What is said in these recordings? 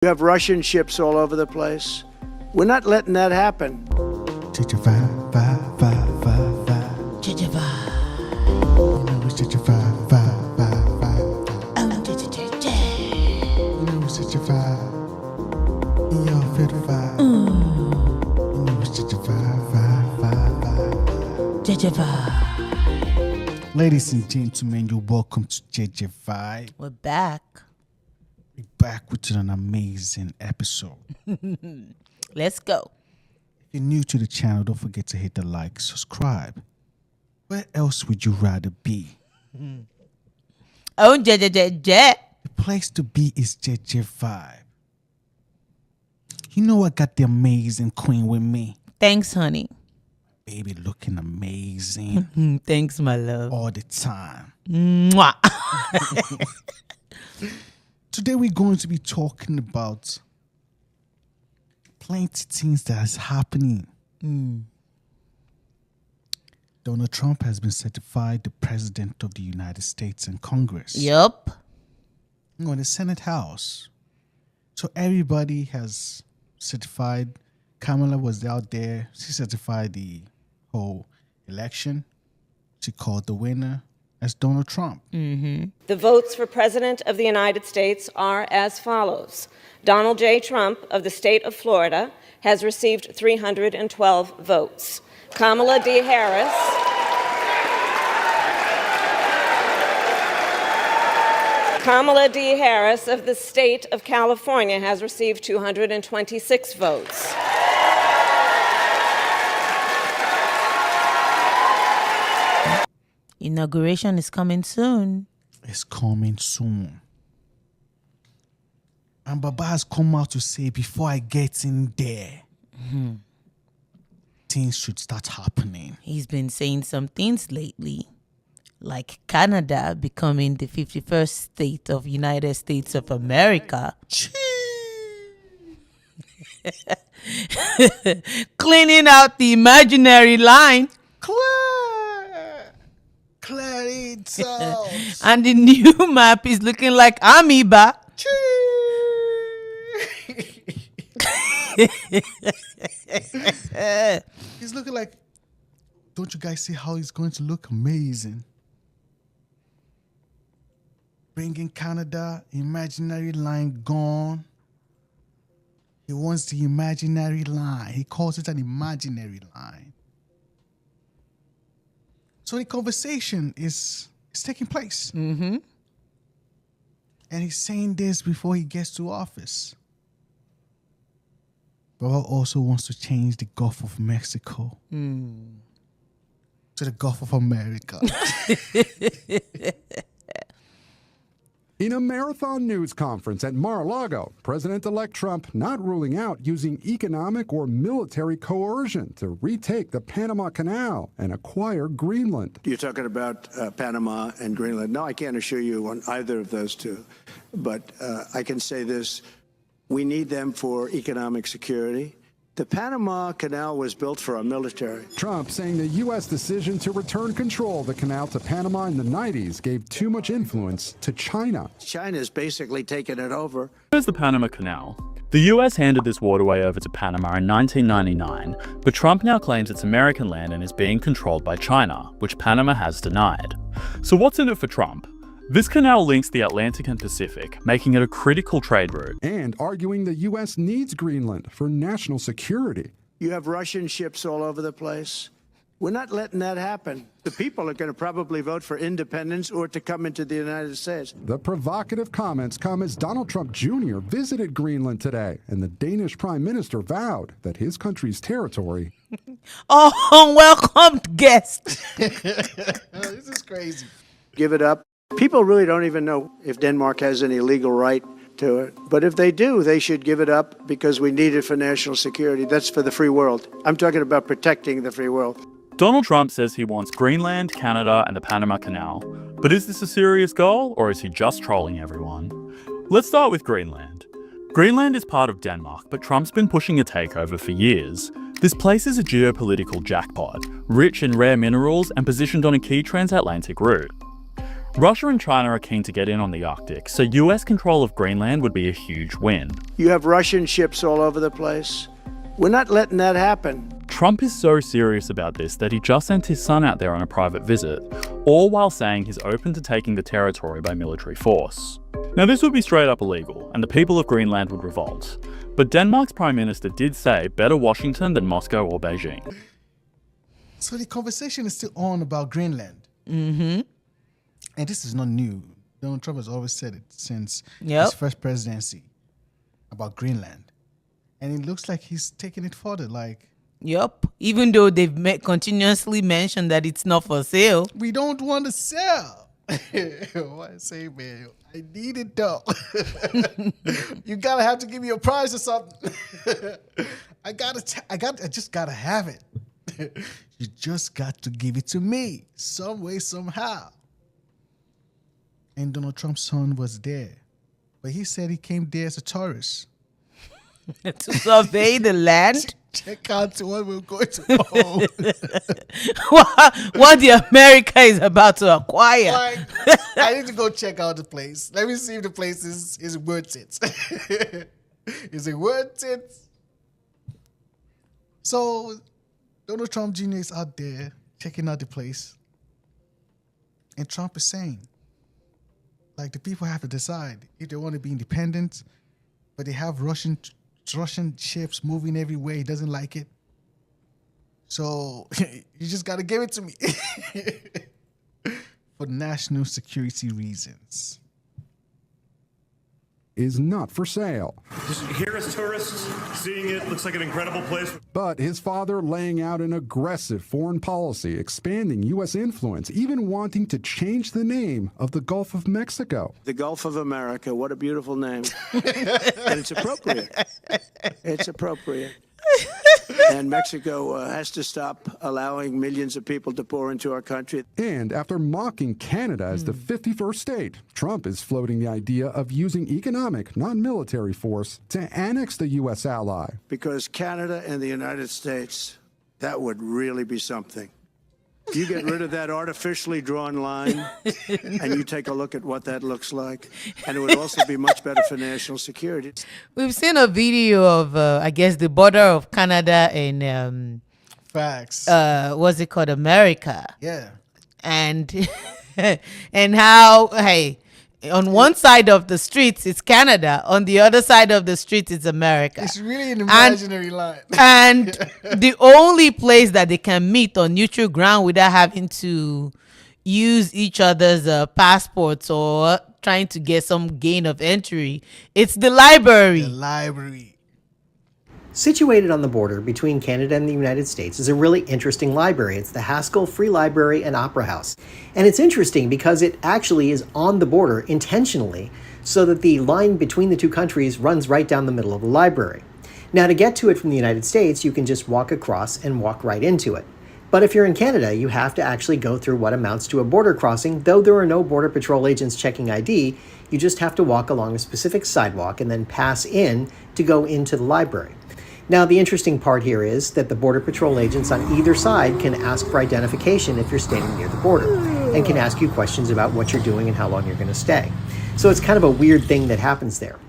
You have Russian ships all over the place. We're not letting that happen. JEJE vibe, vibe, vibe, vibe, vibe. JEJE vibe. You know it's JEJE vibe, vibe, vibe, vibe. Oh, JEJE. You know it's JEJE vibe. And y'all feel the vibe. You know it's JEJE vibe, vibe, vibe, vibe. JEJE vibe. Ladies and gentlemen, you're welcome to JEJE Vibe. We're back. We're back with an amazing episode. Let's go. If you're new to the channel, don't forget to hit the like, subscribe. Where else would you rather be? Oh, JEJE. The place to be is JEJE Vibe. You know I got the amazing queen with me. Thanks, honey. Baby looking amazing Thanks, my love. all the time. Mwah. Today we're going to be talking about plenty things that is happening. Donald Trump has been certified the President of the United States and Congress. Yup. On the Senate House. So everybody has certified. Kamala was out there. She certified the whole election. She called the winner as Donald Trump. The votes for President of the United States are as follows. Donald J. Trump of the state of Florida has received 312 votes. Kamala D. Harris of the state of California has received 226 votes. Inauguration is coming soon. It's coming soon. And Baba has come out to say, before I get in there, things should start happening. He's been saying some things lately, like Canada becoming the 51st state of United States of America. Cleaning out the imaginary line. Clarita. And the new map is looking like amoeba. He's looking like, don't you guys see how he's going to look amazing? Bringing Canada, imaginary line gone. He wants the imaginary line. He calls it an imaginary line. So the conversation is taking place. And he's saying this before he gets to office. Baba also wants to change the Gulf of Mexico to the Gulf of America. In a marathon news conference at Mar-a-Lago, President-elect Trump not ruling out using economic or military coercion to retake the Panama Canal and acquire Greenland. You're talking about Panama and Greenland. No, I can't assure you on either of those two. But I can say this. We need them for economic security. The Panama Canal was built for our military. Trump saying the U.S. decision to return control of the canal to Panama in the 90s gave too much influence to China. China's basically taken it over. Here's the Panama Canal. The US handed this waterway over to Panama in 1999, but Trump now claims it's American land and is being controlled by China, which Panama has denied. So what's in it for Trump? This canal links the Atlantic and Pacific, making it a critical trade route. And arguing the U.S. needs Greenland for national security. You have Russian ships all over the place. We're not letting that happen. The people are going to probably vote for independence or to come into the United States. The provocative comments come as Donald Trump Jr. visited Greenland today, and the Danish Prime Minister vowed that his country's territory... Oh, welcomed guest. This is crazy. Give it up. People really don't even know if Denmark has any legal right to it. But if they do, they should give it up because we need it for national security. That's for the free world. I'm talking about protecting the free world. Donald Trump says he wants Greenland, Canada, and the Panama Canal. But is this a serious goal, or is he just trolling everyone? Let's start with Greenland. Greenland is part of Denmark, but Trump's been pushing a takeover for years. This place is a geopolitical jackpot, rich in rare minerals and positioned on a key transatlantic route. Russia and China are keen to get in on the Arctic, so US control of Greenland would be a huge win. You have Russian ships all over the place. We're not letting that happen. Trump is so serious about this that he just sent his son out there on a private visit, all while saying he's open to taking the territory by military force. Now this would be straight up illegal, and the people of Greenland would revolt. But Denmark's Prime Minister did say better Washington than Moscow or Beijing. So the conversation is still on about Greenland. Mm-hmm. And this is not new. Donald Trump has always said it since Yep. his first presidency about Greenland. And it looks like he's taking it further. Like, Yup. Even though they've continuously mentioned that it's not for sale. we don't want to sell. What I say, man, I need it though. You gotta have to give me a prize or something. I just gotta have it. You just got to give it to me some way, somehow. And Donald Trump's son was there, but he said he came there as a tourist. To survey the land. Check out to what we're going to own. what the America is about to acquire. Like, I need to go check out the place. Let me see if the place is worth it. Is it worth it? So, Donald Trump Jr. is out there checking out the place. And Trump is saying, like, the people have to decide if they want to be independent, but they have Russian ships moving everywhere. He doesn't like it. So you just got to give it to me. For national security reasons. Is not for sale. Just here as tourists, seeing it, looks like an incredible place. But his father laying out an aggressive foreign policy, expanding U.S. influence, even wanting to change the name of the Gulf of Mexico. The Gulf of America, what a beautiful name. And it's appropriate. It's appropriate. And Mexico has to stop allowing millions of people to pour into our country. And after mocking Canada as the 51st state, Trump is floating the idea of using economic, not military force to annex the U.S. ally. Because Canada and the United States, that would really be something. You get rid of that artificially drawn line and you take a look at what that looks like. And it would also be much better for national security. We've seen a video of, I guess, the border of Canada and, Facts. what's it called, America. Yeah. And and how, hey, on one side of the streets it's Canada, on the other side of the street it's America. It's really an imaginary line. And the only place that they can meet on neutral ground without having to use each other's passports or trying to get some gain of entry, it's the library. The library. Situated on the border between Canada and the United States is a really interesting library. It's the Haskell Free Library and Opera House. And it's interesting because it actually is on the border intentionally so that the line between the two countries runs right down the middle of the library. Now, to get to it from the United States, you can just walk across and walk right into it. But if you're in Canada, you have to actually go through what amounts to a border crossing. Though there are no Border Patrol agents checking ID, you just have to walk along a specific sidewalk and then pass in to go into the library. Now, the interesting part here is that the Border Patrol agents on either side can ask for identification if you're standing near the border and can ask you questions about what you're doing and how long you're going to stay. So it's kind of a weird thing that happens there.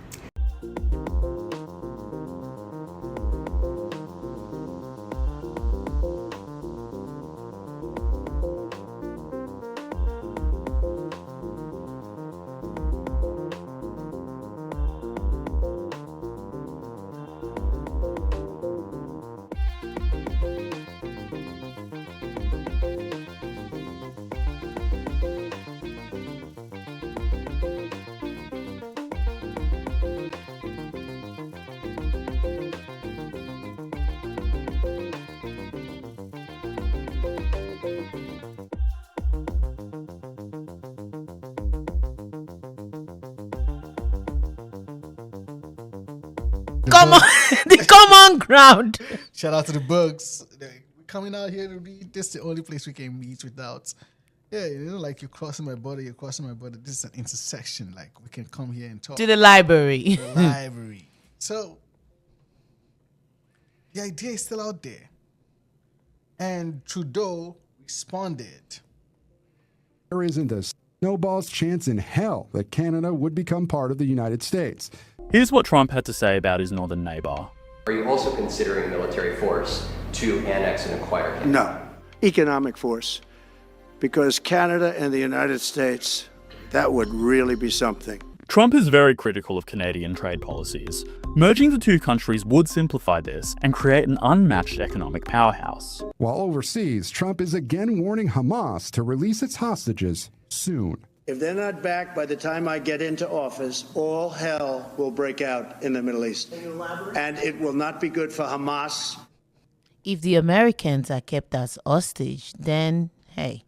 Come on, the common ground. Shout out to the bugs. We're coming out here to be, this is the only place we can meet without, like you're crossing my border, This is an intersection. Like we can come here and talk. To the library. The library. So the idea is still out there. And Trudeau responded. There isn't a No balls chance in hell that Canada would become part of the United States. Here's what Trump had to say about his northern neighbor. Are you also considering military force to annex and acquire Canada? No, economic force. Because Canada and the United States, that would really be something. Trump is very critical of Canadian trade policies. Merging the two countries would simplify this and create an unmatched economic powerhouse. While overseas, Trump is again warning Hamas to release its hostages soon. If they're not back by the time I get into office, all hell will break out in the Middle East. And it will not be good for Hamas. If the Americans are kept as hostage, then, hey,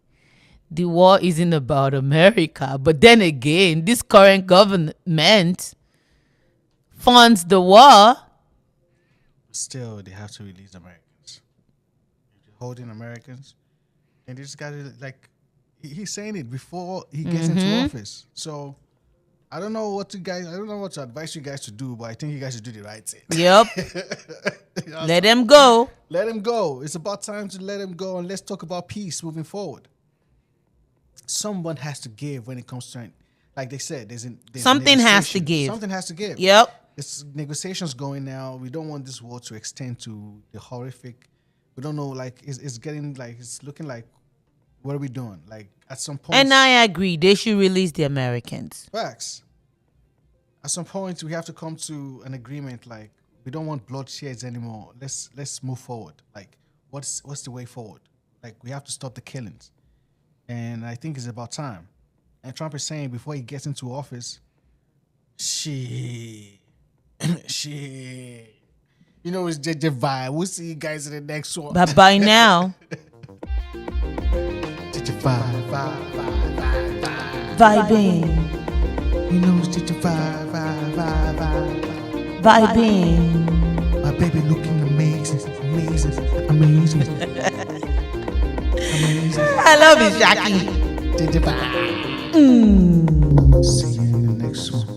the war isn't about America. But then again, this current government funds the war. Still, they have to release Americans. If you're holding Americans, and they just got to, like, he's saying it before he gets into office. So I don't know what to advise you guys to do, but I think you guys should do the right thing. Yep. Let them go. Let him go. It's about time to let him go, and let's talk about peace moving forward. Someone has to give when it comes to, like they said, there's something has to give. Something has to give. Yep. It's negotiations going now. We don't want this war to extend to the horrific. We don't know, like, it's getting, like, it's looking like, what are we doing? Like, at some point. And I agree. They should release the Americans. Facts. At some point, we have to come to an agreement. Like, we don't want bloodsheds anymore. Let's move forward. Like, what's the way forward? Like, we have to stop the killings. And I think it's about time. And Trump is saying before he gets into office, shit. You know, it's JEJE Vibe. We'll see you guys in the next one. But by now, JEJE Vibe. vibing, You know, it's JEJE Vibe. vibing. My baby looking amazing. Amazing. I love it, Jackie. JEJE Vibe. See you in the next one.